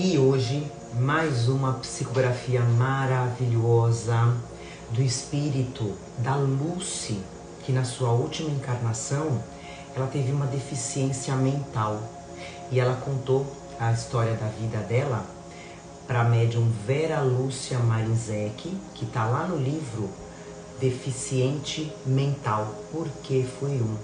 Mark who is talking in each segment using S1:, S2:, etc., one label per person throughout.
S1: E hoje, mais uma psicografia maravilhosa do espírito da Lucy, que na sua última encarnação, ela teve uma deficiência mental. E ela contou a história da vida dela para a médium Vera Lúcia Marinzec, que está lá no livro Deficiente Mental, porque fui um.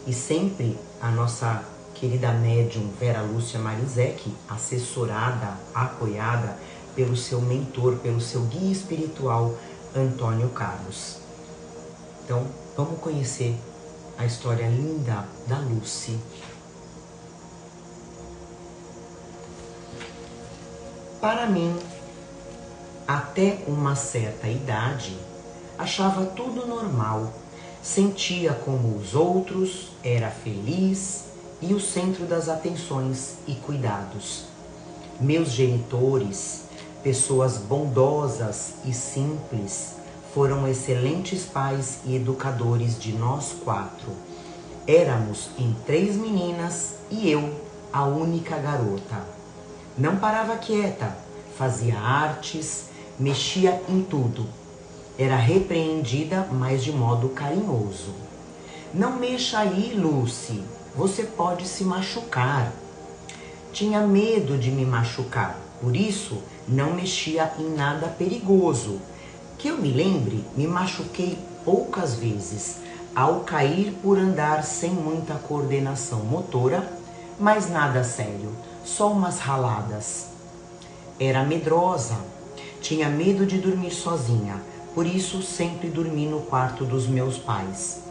S1: E sempre a nossa querida médium Vera Lúcia Marinzec, assessorada, apoiada pelo seu mentor, pelo seu guia espiritual, Antônio Carlos. Então, vamos conhecer a história linda da Lucy. Para mim, até uma certa idade, achava tudo normal, sentia como os outros, era feliz e o centro das atenções e cuidados. Meus genitores, pessoas bondosas e simples, foram excelentes pais e educadores de nós 4. Éramos em 3 meninas e eu, a única garota. Não parava quieta, fazia artes, mexia em tudo. Era repreendida, mas de modo carinhoso. Não mexa aí, Lucy, você pode se machucar. Tinha medo de me machucar, por isso não mexia em nada perigoso. Que eu me lembre, me machuquei poucas vezes, ao cair por andar sem muita coordenação motora, mas nada sério, só umas raladas. Era medrosa, tinha medo de dormir sozinha, por isso sempre dormi no quarto dos meus pais.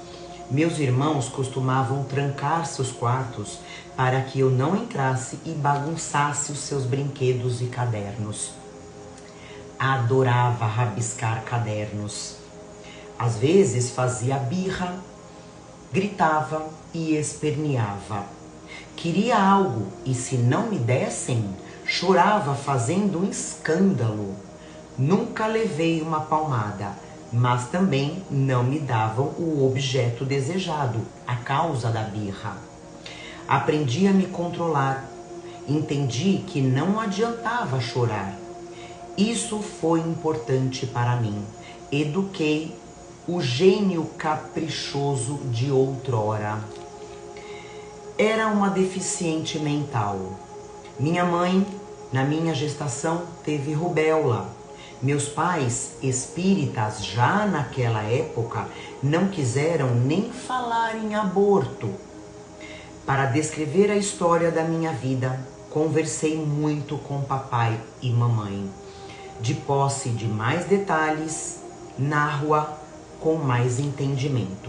S1: Meus irmãos costumavam trancar seus quartos para que eu não entrasse e bagunçasse os seus brinquedos e cadernos. Adorava rabiscar cadernos. Às vezes fazia birra, gritava e esperneava. Queria algo e se não me dessem, chorava fazendo um escândalo. Nunca levei uma palmada, mas também não me davam o objeto desejado, a causa da birra. Aprendi a me controlar, entendi que não adiantava chorar. Isso foi importante para mim. Eduquei o gênio caprichoso de outrora. Era uma deficiente mental. Minha mãe, na minha gestação, teve rubéola. Meus pais, espíritas já naquela época, não quiseram nem falar em aborto. Para descrever a história da minha vida, conversei muito com papai e mamãe. De posse de mais detalhes, narro-a com mais entendimento.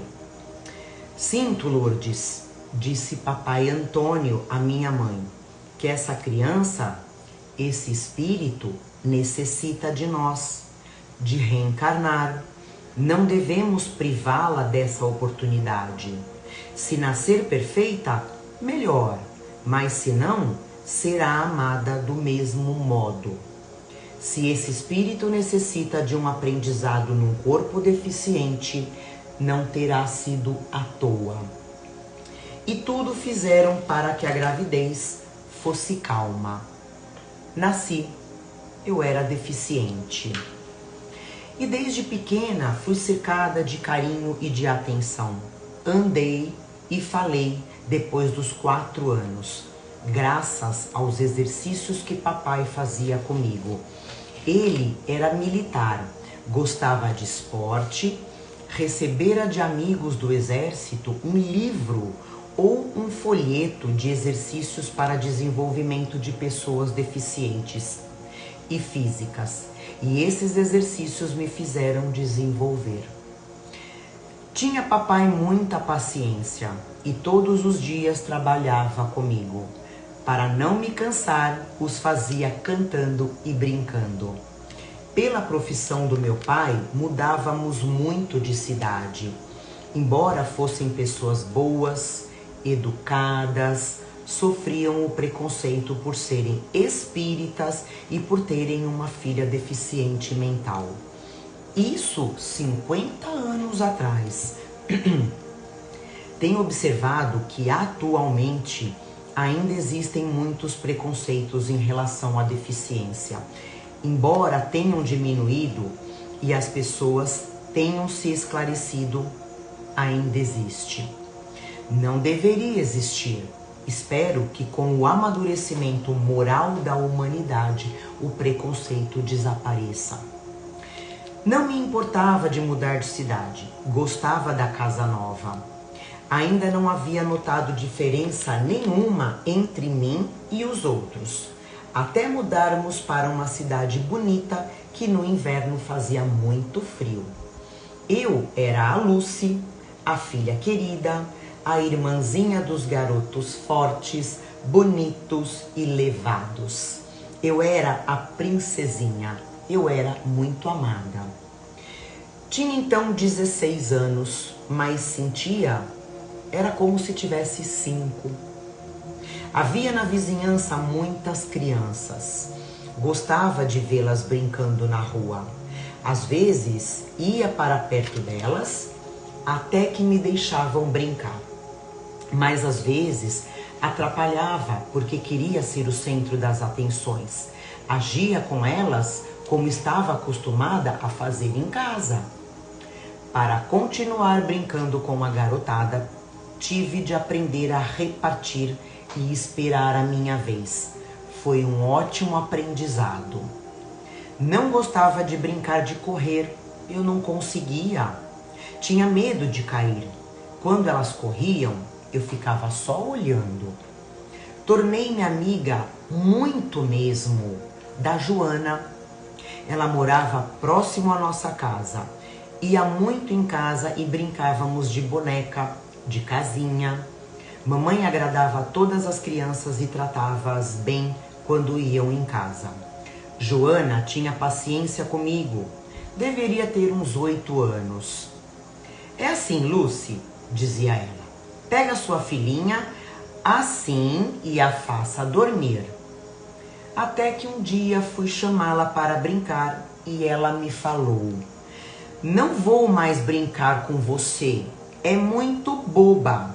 S1: Sinto, Lourdes, disse papai Antônio à minha mãe, que essa criança, esse espírito, necessita de nós, de reencarnar. Não devemos privá-la dessa oportunidade. Se nascer perfeita, melhor, mas se não, será amada do mesmo modo. Se esse espírito necessita de um aprendizado num corpo deficiente, não terá sido à toa. E tudo fizeram para que a gravidez fosse calma. Nasci, eu era deficiente. E desde pequena fui cercada de carinho e de atenção. Andei e falei depois dos 4 anos, graças aos exercícios que papai fazia comigo. Ele era militar, gostava de esporte, recebera de amigos do exército um livro ou um folheto de exercícios para desenvolvimento de pessoas deficientes e físicas, e esses exercícios me fizeram desenvolver. Tinha papai muita paciência e todos os dias trabalhava comigo. Para não me cansar, os fazia cantando e brincando. Pela profissão do meu pai, mudávamos muito de cidade. Embora fossem pessoas boas, educadas, sofriam o preconceito por serem espíritas e por terem uma filha deficiente mental. Isso 50 anos atrás. Tenho observado que atualmente ainda existem muitos preconceitos em relação à deficiência. Embora tenham diminuído e as pessoas tenham se esclarecido, ainda existe. Não deveria existir. Espero que com o amadurecimento moral da humanidade, o preconceito desapareça. Não me importava de mudar de cidade. Gostava da casa nova. Ainda não havia notado diferença nenhuma entre mim e os outros, até mudarmos para uma cidade bonita que no inverno fazia muito frio. Eu era a Lucy, a filha querida, a irmãzinha dos garotos fortes, bonitos e levados. Eu era a princesinha, eu era muito amada. Tinha então 16 anos, mas sentia, era como se tivesse 5. Havia na vizinhança muitas crianças. Gostava de vê-las brincando na rua. Às vezes ia para perto delas, até que me deixavam brincar. Mas às vezes atrapalhava porque queria ser o centro das atenções. Agia com elas como estava acostumada a fazer em casa. Para continuar brincando com a garotada, tive de aprender a repartir e esperar a minha vez. Foi um ótimo aprendizado. Não gostava de brincar de correr, eu não conseguia. Tinha medo de cair. Quando elas corriam, eu ficava só olhando. Tornei-me amiga, muito mesmo, da Joana. Ela morava próximo à nossa casa. Ia muito em casa e brincávamos de boneca, de casinha. Mamãe agradava a todas as crianças e tratava-as bem quando iam em casa. Joana tinha paciência comigo. Deveria ter uns 8 anos. É assim, Lucy, dizia ela. Pega sua filhinha assim e a faça dormir. Até que um dia fui chamá-la para brincar e ela me falou: não vou mais brincar com você. É muito boba.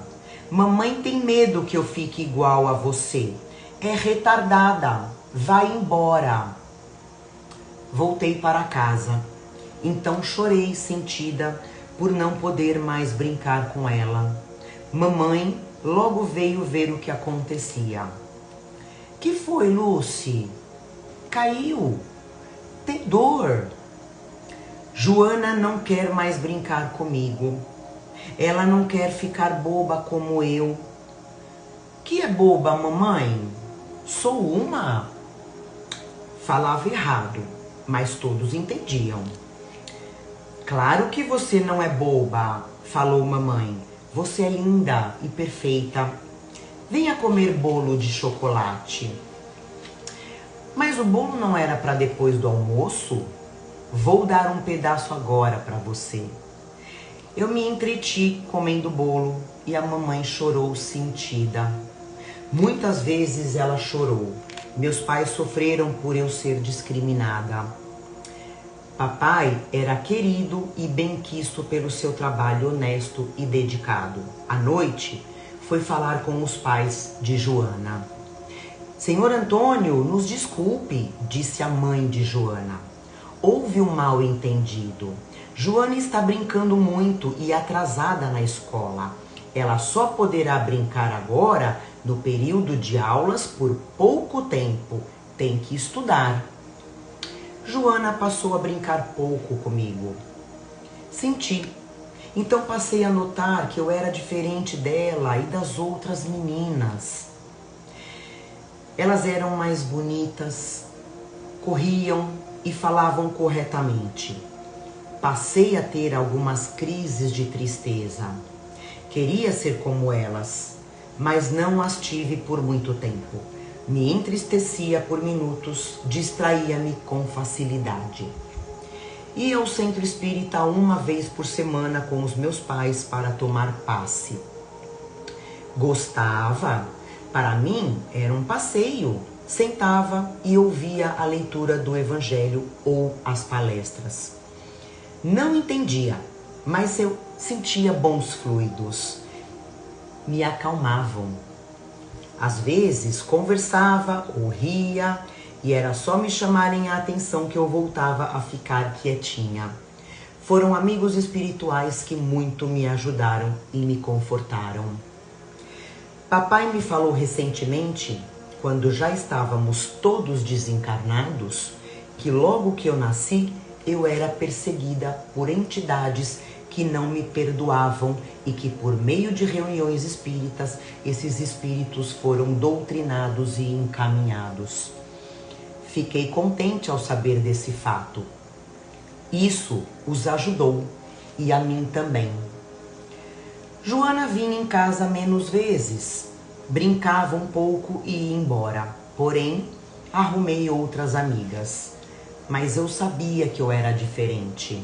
S1: Mamãe tem medo que eu fique igual a você. É retardada. Vai embora. Voltei para casa. Então chorei sentida por não poder mais brincar com ela. Mamãe logo veio ver o que acontecia. Que foi, Lucy? Caiu. Tem dor. Joana não quer mais brincar comigo. Ela não quer ficar boba como eu. Que é boba, mamãe? Sou uma. Falava errado, mas todos entendiam. Claro que você não é boba, falou mamãe. Você é linda e perfeita. Venha comer bolo de chocolate. Mas o bolo não era para depois do almoço? Vou dar um pedaço agora para você. Eu me entreti comendo bolo e a mamãe chorou sentida. Muitas vezes ela chorou. Meus pais sofreram por eu ser discriminada. Papai era querido e benquisto pelo seu trabalho honesto e dedicado. À noite, foi falar com os pais de Joana. Senhor Antônio, nos desculpe, disse a mãe de Joana. Houve um mal-entendido. Joana está brincando muito e atrasada na escola. Ela só poderá brincar agora no período de aulas por pouco tempo. Tem que estudar. Joana passou a brincar pouco comigo. Senti. Então passei a notar que eu era diferente dela e das outras meninas. Elas eram mais bonitas, corriam e falavam corretamente. Passei a ter algumas crises de tristeza. Queria ser como elas, mas não as tive por muito tempo. Me entristecia por minutos, distraía-me com facilidade. Ia ao centro espírita uma vez por semana com os meus pais para tomar passe. Gostava. Para mim era um passeio. Sentava e ouvia a leitura do Evangelho ou as palestras. Não entendia, mas eu sentia bons fluidos. Me acalmavam. Às vezes conversava ou ria e era só me chamarem a atenção que eu voltava a ficar quietinha. Foram amigos espirituais que muito me ajudaram e me confortaram. Papai me falou recentemente, quando já estávamos todos desencarnados, que logo que eu nasci, eu era perseguida por entidades que não me perdoavam e que por meio de reuniões espíritas, esses espíritos foram doutrinados e encaminhados. Fiquei contente ao saber desse fato. Isso os ajudou e a mim também. Joana vinha em casa menos vezes, brincava um pouco e ia embora. Porém, arrumei outras amigas. Mas eu sabia que eu era diferente.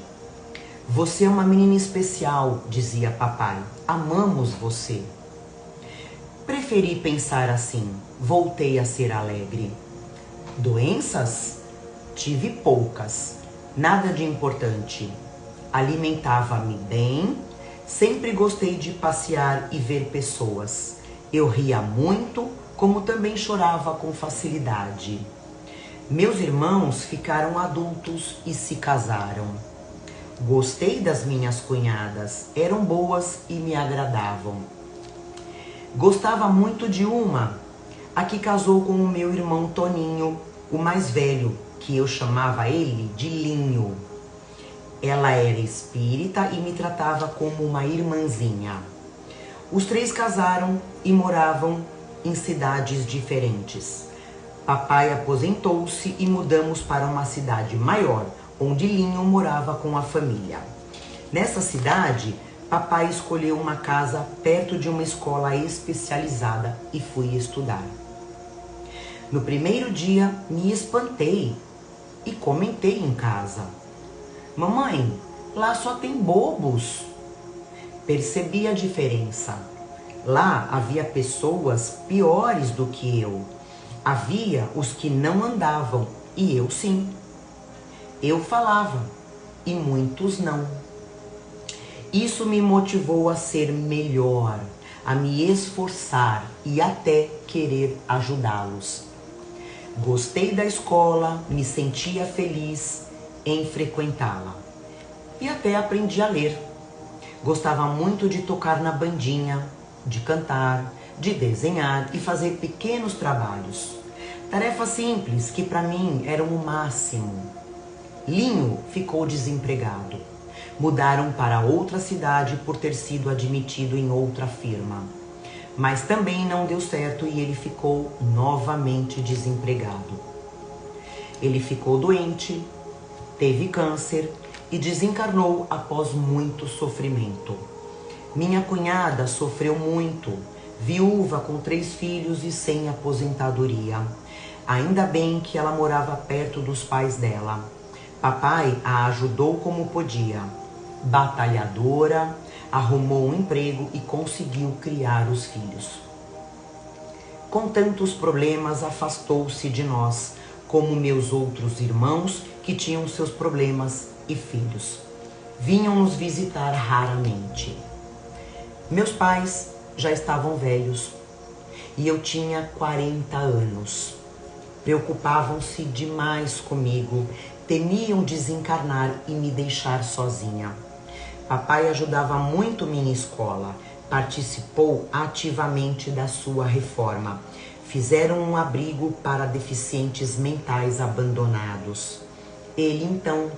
S1: Você é uma menina especial, dizia papai. Amamos você. Preferi pensar assim. Voltei a ser alegre. Doenças? Tive poucas. Nada de importante. Alimentava-me bem. Sempre gostei de passear e ver pessoas. Eu ria muito, como também chorava com facilidade. Meus irmãos ficaram adultos e se casaram. Gostei das minhas cunhadas, eram boas e me agradavam. Gostava muito de uma, a que casou com o meu irmão Toninho, o mais velho, que eu chamava ele de Linho. Ela era espírita e me tratava como uma irmãzinha. Os três casaram e moravam em cidades diferentes. Papai aposentou-se e mudamos para uma cidade maior, onde Linho morava com a família. Nessa cidade, papai escolheu uma casa perto de uma escola especializada e fui estudar. No primeiro dia, me espantei e comentei em casa. Mamãe, lá só tem bobos. Percebi a diferença. Lá havia pessoas piores do que eu. Havia os que não andavam e eu sim. Eu falava e muitos não. Isso me motivou a ser melhor, a me esforçar e até querer ajudá-los. Gostei da escola, me sentia feliz em frequentá-la e até aprendi a ler. Gostava muito de tocar na bandinha, de cantar, de desenhar e fazer pequenos trabalhos. Tarefas simples que para mim eram o máximo. Linho ficou desempregado. Mudaram para outra cidade por ter sido admitido em outra firma. Mas também não deu certo e ele ficou novamente desempregado. Ele ficou doente, teve câncer e desencarnou após muito sofrimento. Minha cunhada sofreu muito, viúva com 3 filhos e sem aposentadoria. Ainda bem que ela morava perto dos pais dela. Papai a ajudou como podia. Batalhadora, arrumou um emprego e conseguiu criar os filhos. Com tantos problemas, afastou-se de nós, como meus outros irmãos que tinham seus problemas e filhos. Vinham nos visitar raramente. Meus pais já estavam velhos e eu tinha 40 anos. Preocupavam-se demais comigo, temiam desencarnar e me deixar sozinha. Papai ajudava muito minha escola, participou ativamente da sua reforma. Fizeram um abrigo para deficientes mentais abandonados. Ele, então,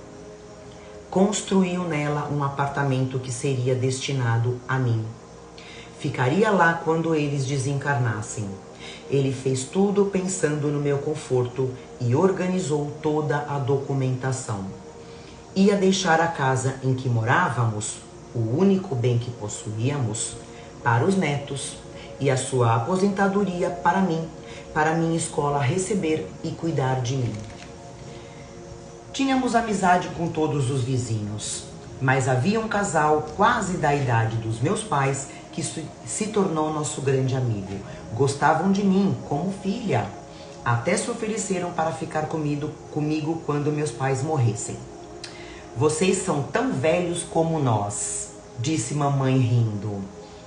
S1: construiu nela um apartamento que seria destinado a mim. Ficaria lá quando eles desencarnassem. Ele fez tudo pensando no meu conforto e organizou toda a documentação. Ia deixar a casa em que morávamos, o único bem que possuíamos, para os netos e a sua aposentadoria para mim, para minha escola receber e cuidar de mim. Tínhamos amizade com todos os vizinhos, mas havia um casal quase da idade dos meus pais que se tornou nosso grande amigo. Gostavam de mim como filha. Até se ofereceram para ficar comigo quando meus pais morressem. Vocês são tão velhos como nós, disse mamãe rindo.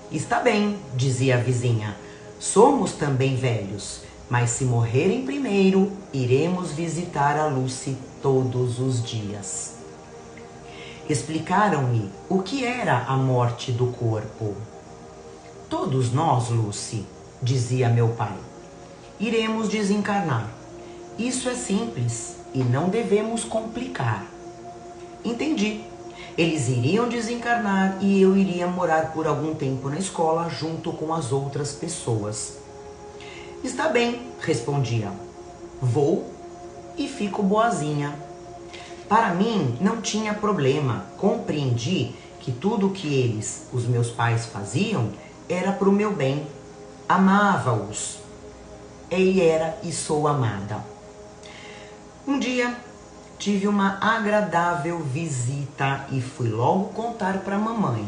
S1: Está bem, dizia a vizinha. Somos também velhos, mas se morrerem primeiro, iremos visitar a Lucy todos os dias. Explicaram-me o que era a morte do corpo. Todos nós, Lucy, dizia meu pai, iremos desencarnar. Isso é simples e não devemos complicar. Entendi. Eles iriam desencarnar e eu iria morar por algum tempo na escola junto com as outras pessoas. Está bem, respondia. Vou e fico boazinha. Para mim não tinha problema. Compreendi que tudo o que eles, os meus pais, faziam era para o meu bem. Amava-os. E sou amada. Um dia tive uma agradável visita e fui logo contar para a mamãe.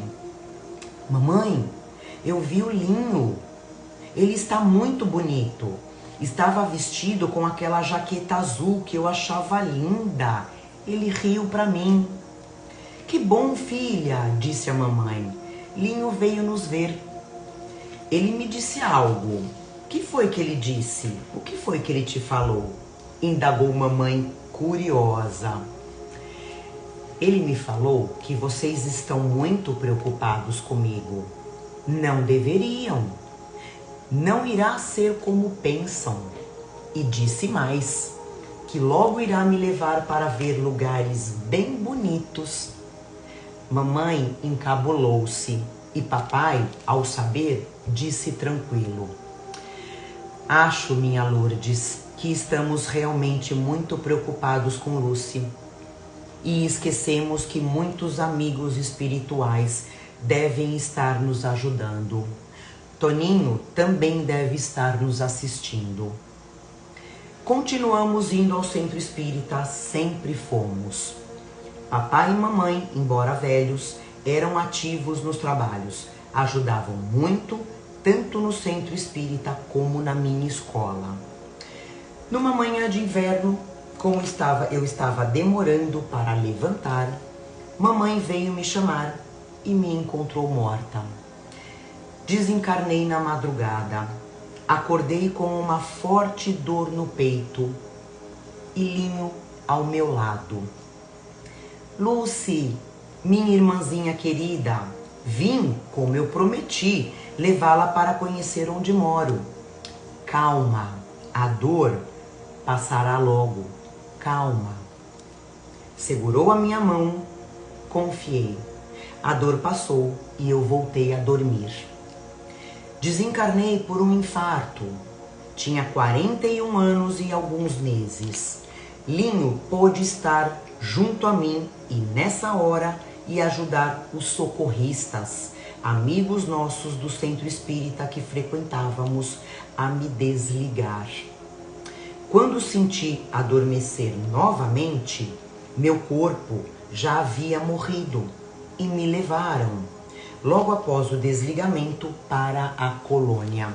S1: Mamãe, eu vi o Linho. Ele está muito bonito. Estava vestido com aquela jaqueta azul que eu achava linda. Ele riu para mim. Que bom, filha, disse a mamãe. Linho veio nos ver. Ele me disse algo. O que foi que ele disse? O que foi que ele te falou? Indagou mamãe curiosa. Ele me falou que vocês estão muito preocupados comigo. Não deveriam. Não irá ser como pensam. E disse mais, que logo irá me levar para ver lugares bem bonitos. Mamãe encabulou-se e papai, ao saber, disse tranquilo. Acho, minha Lourdes, que estamos realmente muito preocupados com Lucy. E esquecemos que muitos amigos espirituais devem estar nos ajudando. Toninho também deve estar nos assistindo. Continuamos indo ao centro espírita, sempre fomos. Papai e mamãe, embora velhos, eram ativos nos trabalhos, ajudavam muito, tanto no centro espírita como na minha escola. Numa manhã de inverno, como eu estava demorando para levantar, mamãe veio me chamar e me encontrou morta. Desencarnei na madrugada. Acordei com uma forte dor no peito e Linho ao meu lado. Lucy, minha irmãzinha querida, vim, como eu prometi, levá-la para conhecer onde moro. Calma, a dor passará logo. Calma. Segurou a minha mão, confiei. A dor passou e eu voltei a dormir. Desencarnei por um infarto. Tinha 41 anos e alguns meses. Linho pôde estar junto a mim e nessa hora e ajudar os socorristas, amigos nossos do centro espírita que frequentávamos, a me desligar. Quando senti adormecer novamente, meu corpo já havia morrido e me levaram, logo após o desligamento, para a colônia.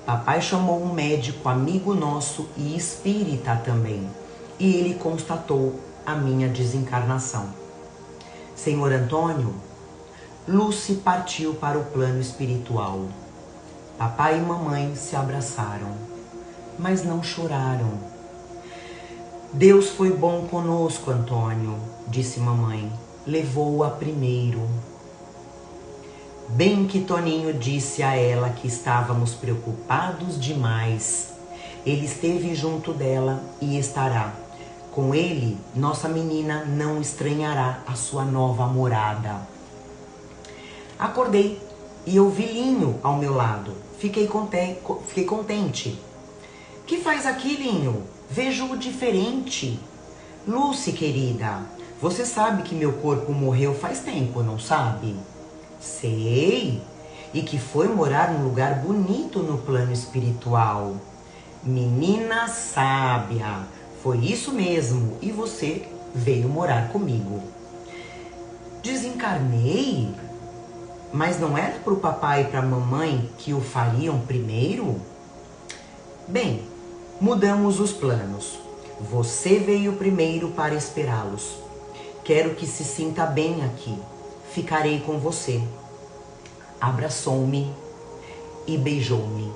S1: Papai chamou um médico amigo nosso e espírita também, e ele constatou a minha desencarnação. Senhor Antônio, Lucy partiu para o plano espiritual. Papai e mamãe se abraçaram, mas não choraram. Deus foi bom conosco, Antônio, disse mamãe. Levou-a primeiro. Bem que Toninho disse a ela que estávamos preocupados demais. Ele esteve junto dela e estará. Com ele, nossa menina não estranhará a sua nova morada. Acordei e ouvi Linho ao meu lado. Fiquei contente. Que faz aqui, Linho? Vejo-o diferente. Lucy, querida, você sabe que meu corpo morreu faz tempo, não sabe? Sei. E que foi morar num lugar bonito no plano espiritual. Menina sábia, foi isso mesmo. E você veio morar comigo. Desencarnei? Mas não era para o papai e para a mamãe que o fariam primeiro? Bem, mudamos os planos. Você veio primeiro para esperá-los. Quero que se sinta bem aqui. Ficarei com você. Abraçou-me e beijou-me.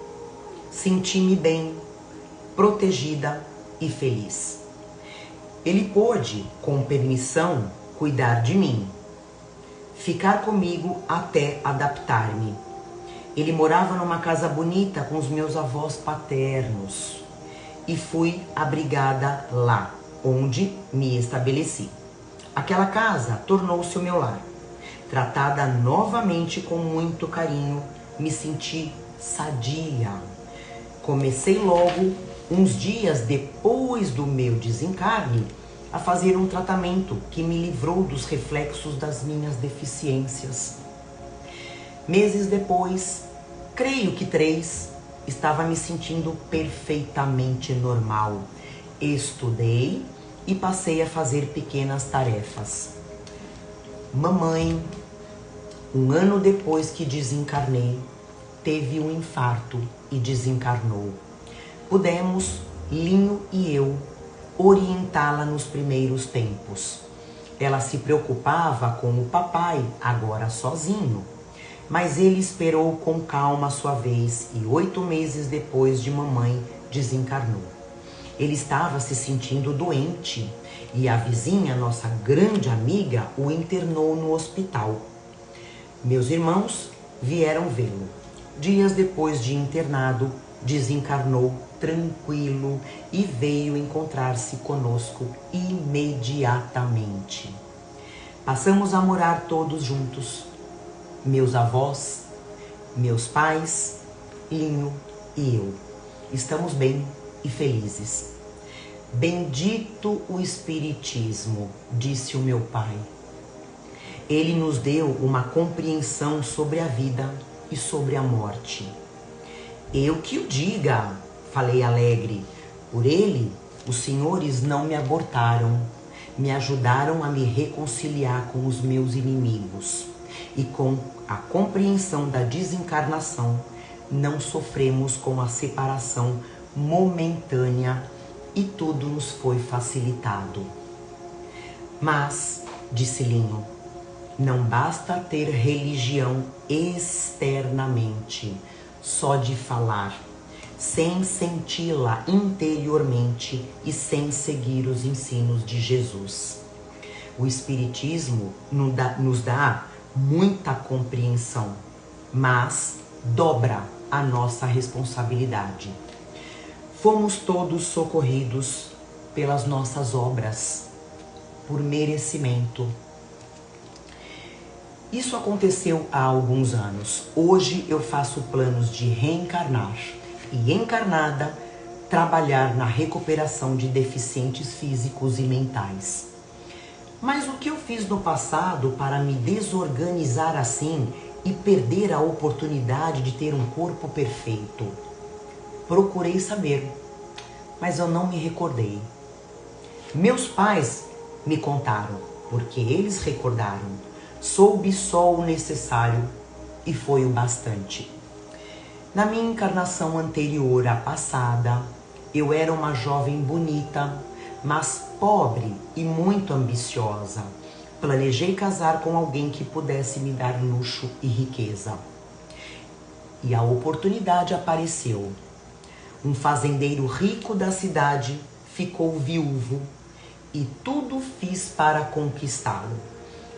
S1: Senti-me bem, protegida e feliz. Ele pôde, com permissão, cuidar de mim, ficar comigo até adaptar-me. Ele morava numa casa bonita com os meus avós paternos e fui abrigada lá, onde me estabeleci. Aquela casa tornou-se o meu lar. Tratada novamente com muito carinho, me senti sadia. Comecei logo, uns dias depois do meu desencarne, a fazer um tratamento que me livrou dos reflexos das minhas deficiências. Meses depois, creio que 3, estava me sentindo perfeitamente normal. Estudei e passei a fazer pequenas tarefas. Mamãe, um ano depois que desencarnei, teve um infarto e desencarnou. Pudemos, Linho e eu, orientá-la nos primeiros tempos. Ela se preocupava com o papai, agora sozinho, mas ele esperou com calma a sua vez e 8 meses depois de mamãe desencarnou. Ele estava se sentindo doente e a vizinha, nossa grande amiga, o internou no hospital. Meus irmãos vieram vê-lo. Dias depois de internado, desencarnou tranquilo e veio encontrar-se conosco imediatamente. Passamos a morar todos juntos. Meus avós, meus pais, Linho e eu. Estamos bem e felizes. Bendito o Espiritismo, disse o meu pai. Ele nos deu uma compreensão sobre a vida e sobre a morte. Eu que o diga, falei alegre. Por ele, os senhores não me abortaram, me ajudaram a me reconciliar com os meus inimigos. E com a compreensão da desencarnação, não sofremos com a separação momentânea e tudo nos foi facilitado. Mas, disse Linho, não basta ter religião externamente, só de falar, sem senti-la interiormente e sem seguir os ensinos de Jesus. O Espiritismo nos dá muita compreensão, mas dobra a nossa responsabilidade. Fomos todos socorridos pelas nossas obras, por merecimento. Isso aconteceu há alguns anos. Hoje eu faço planos de reencarnar e, encarnada, trabalhar na recuperação de deficientes físicos e mentais. Mas o que eu fiz no passado para me desorganizar assim e perder a oportunidade de ter um corpo perfeito? Procurei saber, mas eu não me recordei. Meus pais me contaram, porque eles recordaram. Soube só o necessário e foi o bastante. Na minha encarnação anterior à passada, eu era uma jovem bonita, mas pobre e muito ambiciosa. Planejei casar com alguém que pudesse me dar luxo e riqueza. E a oportunidade apareceu. Um fazendeiro rico da cidade ficou viúvo e tudo fiz para conquistá-lo.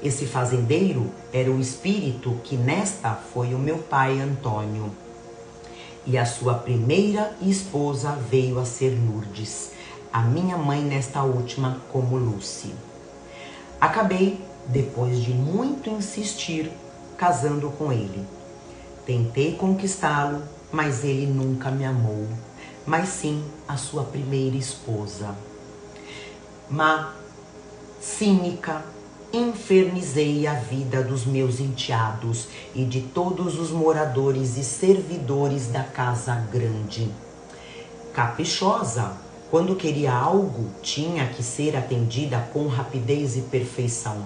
S1: Esse fazendeiro era o espírito que nesta foi o meu pai Antônio. E a sua primeira esposa veio a ser Lourdes, a minha mãe nesta última como Lúcia. Acabei, depois de muito insistir, casando com ele. Tentei conquistá-lo, mas ele nunca me amou, mas sim a sua primeira esposa. Má, cínica, infernizei a vida dos meus enteados e de todos os moradores e servidores da casa grande. Caprichosa, quando queria algo, tinha que ser atendida com rapidez e perfeição.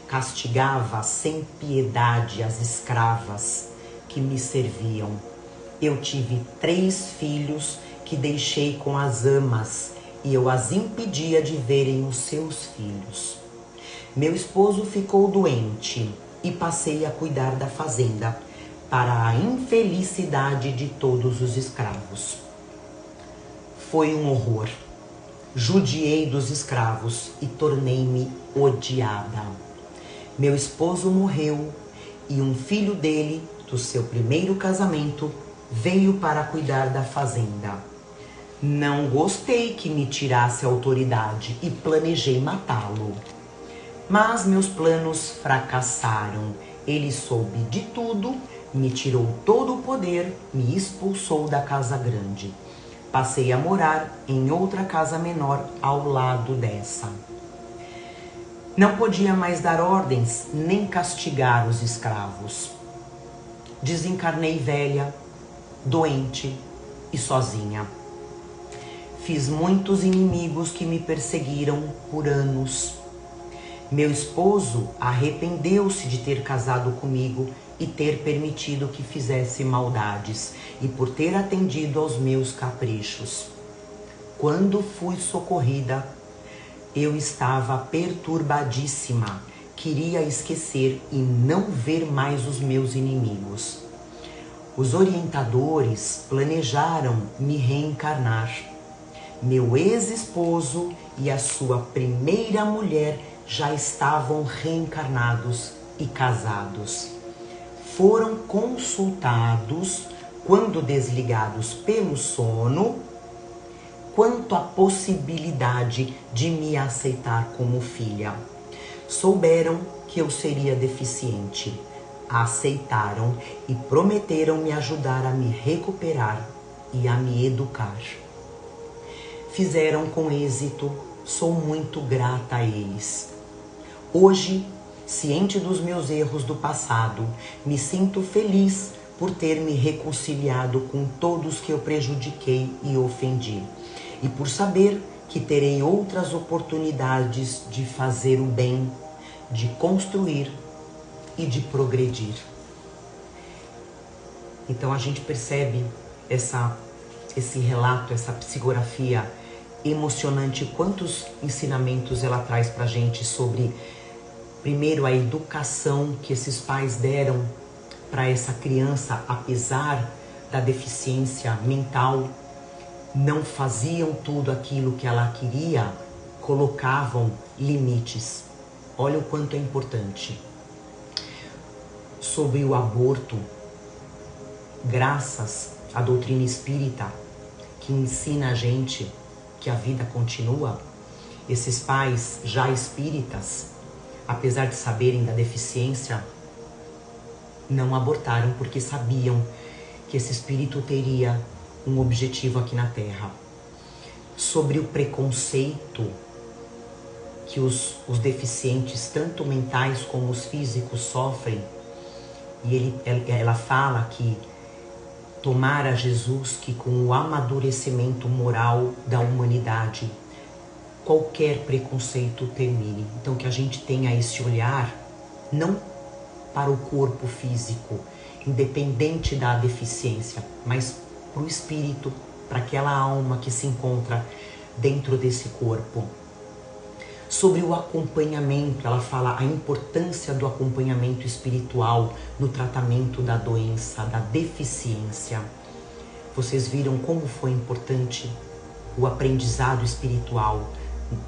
S1: Castigava sem piedade as escravas que me serviam. Eu tive 3 filhos que deixei com as amas e eu as impedia de verem os seus filhos. Meu esposo ficou doente e passei a cuidar da fazenda, para a infelicidade de todos os escravos. Foi um horror. Judiei dos escravos e tornei-me odiada. Meu esposo morreu e um filho dele, do seu primeiro casamento, veio para cuidar da fazenda. Não gostei que me tirasse a autoridade e planejei matá-lo. Mas meus planos fracassaram. Ele soube de tudo, me tirou todo o poder, me expulsou da casa grande. Passei a morar em outra casa menor ao lado dessa. Não podia mais dar ordens nem castigar os escravos. Desencarnei velha, doente e sozinha. Fiz muitos inimigos que me perseguiram por anos. Meu esposo arrependeu-se de ter casado comigo e ter permitido que fizesse maldades e por ter atendido aos meus caprichos. Quando fui socorrida, eu estava perturbadíssima, queria esquecer e não ver mais os meus inimigos. Os orientadores planejaram me reencarnar. Meu ex-esposo e a sua primeira mulher já estavam reencarnados e casados. Foram consultados, quando desligados pelo sono, quanto à possibilidade de me aceitar como filha. Souberam que eu seria deficiente. Aceitaram e prometeram me ajudar a me recuperar e a me educar. Fizeram com êxito, sou muito grata a eles. Hoje, ciente dos meus erros do passado, me sinto feliz por ter me reconciliado com todos que eu prejudiquei e ofendi. E por saber que terei outras oportunidades de fazer o bem, de construir e de progredir. Então a gente percebe esse relato, essa psicografia emocionante, quantos ensinamentos ela traz pra gente sobre, primeiro, a educação que esses pais deram para essa criança, apesar da deficiência mental, não faziam tudo aquilo que ela queria, colocavam limites. Olha o quanto é importante. Sobre o aborto, graças à doutrina espírita, que ensina a gente que a vida continua, esses pais já espíritas, apesar de saberem da deficiência, não abortaram porque sabiam que esse espírito teria um objetivo aqui na Terra. Sobre o preconceito que os deficientes, tanto mentais como os físicos, sofrem, e ela fala que tomara Jesus que com o amadurecimento moral da humanidade, qualquer preconceito termine. Então que a gente tenha esse olhar, não para o corpo físico, independente da deficiência, mas para o espírito, para aquela alma que se encontra dentro desse corpo. Sobre o acompanhamento, ela fala a importância do acompanhamento espiritual no tratamento da doença, da deficiência. Vocês viram como foi importante o aprendizado espiritual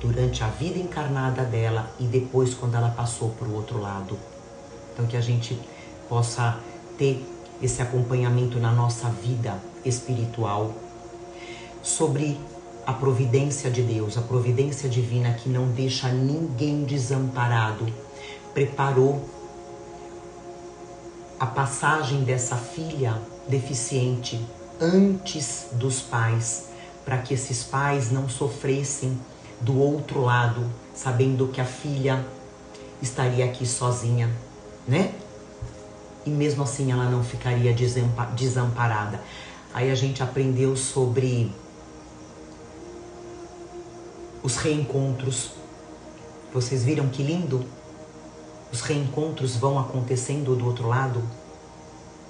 S1: durante a vida encarnada dela e depois quando ela passou para o outro lado. Então que a gente possa ter esse acompanhamento na nossa vida espiritual. Sobre a providência de Deus, a providência divina que não deixa ninguém desamparado, preparou a passagem dessa filha deficiente antes dos pais, para que esses pais não sofressem do outro lado, sabendo que a filha estaria aqui sozinha, né? E mesmo assim ela não ficaria desamparada. Aí a gente aprendeu sobre os reencontros. Vocês viram que lindo? Os reencontros vão acontecendo do outro lado.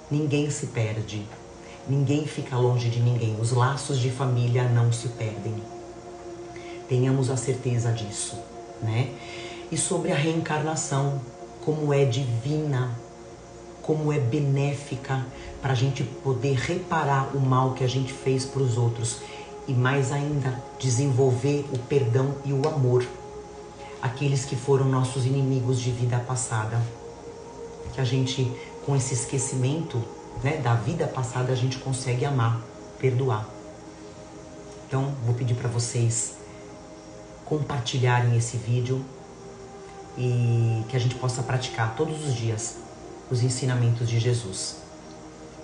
S1: Ninguém se perde. Ninguém fica longe de ninguém. Os laços de família não se perdem. Tenhamos a certeza disso, né? E sobre a reencarnação, como é divina, como é benéfica para a gente poder reparar o mal que a gente fez para os outros e mais ainda desenvolver o perdão e o amor àqueles que foram nossos inimigos de vida passada. Que a gente, com esse esquecimento, né, da vida passada, a gente consegue amar, perdoar. Então, vou pedir para vocês compartilharem esse vídeo e que a gente possa praticar todos os dias os ensinamentos de Jesus.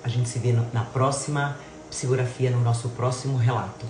S1: A gente se vê na próxima psicografia, no nosso próximo relato.